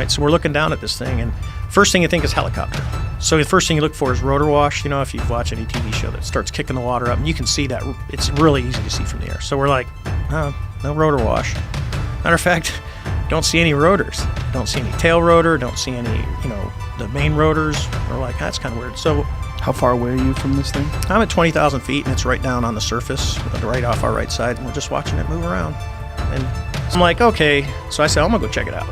right? So we're looking down at this thing, and first thing you think is helicopter. So the first thing you look for is rotor wash. You know, if you've watched any TV show that starts kicking the water up, and you can see that it's really easy to see from the air. So we're like, oh, no rotor wash. Matter of fact, don't see any rotors. Don't see any tail rotor. Don't see any, the main rotors. We're like, that's kind of weird. So how far away are you from this thing? I'm at 20,000 feet, and it's right down on the surface, right off our right side, and we're just watching it move around. And I'm like, okay. So I said, I'm going to go check it out.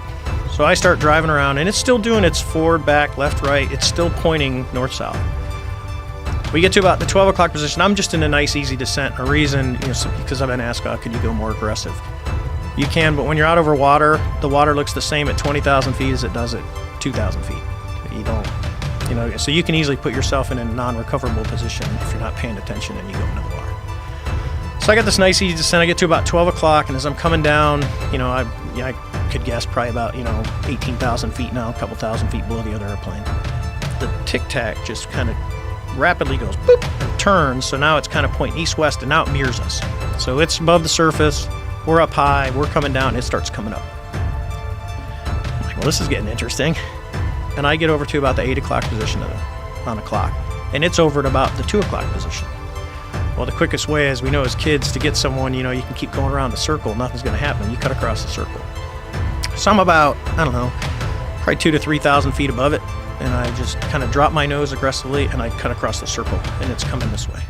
So I start driving around, and it's still doing its forward, back, left, right. It's still pointing north-south. We get to about the 12 o'clock position. I'm just in a nice, easy descent. A reason, because I've been asked, could you go more aggressive? You can, but when you're out over water, the water looks the same at 20,000 feet as it does at 2,000 feet. You don't, so you can easily put yourself in a non-recoverable position if you're not paying attention and you go into the water. So I got this nice, easy descent. I get to about 12 o'clock, and as I'm coming down, I could guess probably about, 18,000 feet now, a couple thousand feet below the other airplane. The tic-tac just kind of rapidly goes boop and turns, so now it's kind of pointing east-west, and now it mirrors us. So it's above the surface. We're up high, we're coming down, it starts coming up. I'm like, well, this is getting interesting. And I get over to about the 8 o'clock position on the clock, and it's over at about the 2 o'clock position. Well, the quickest way, as we know as kids, to get someone, you can keep going around the circle, nothing's going to happen. You cut across the circle. So I'm about, probably 2,000 to 3,000 feet above it, and I just kind of drop my nose aggressively, and I cut across the circle, and it's coming this way.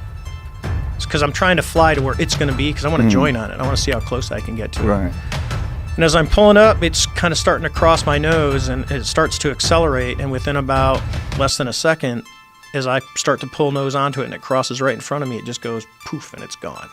It's because I'm trying to fly to where it's going to be, because I want to join on it. I want to see how close I can get to it. Right. And as I'm pulling up, it's kind of starting to cross my nose, and it starts to accelerate, and within about less than a second, as I start to pull nose onto it and it crosses right in front of me, it just goes poof, and it's gone.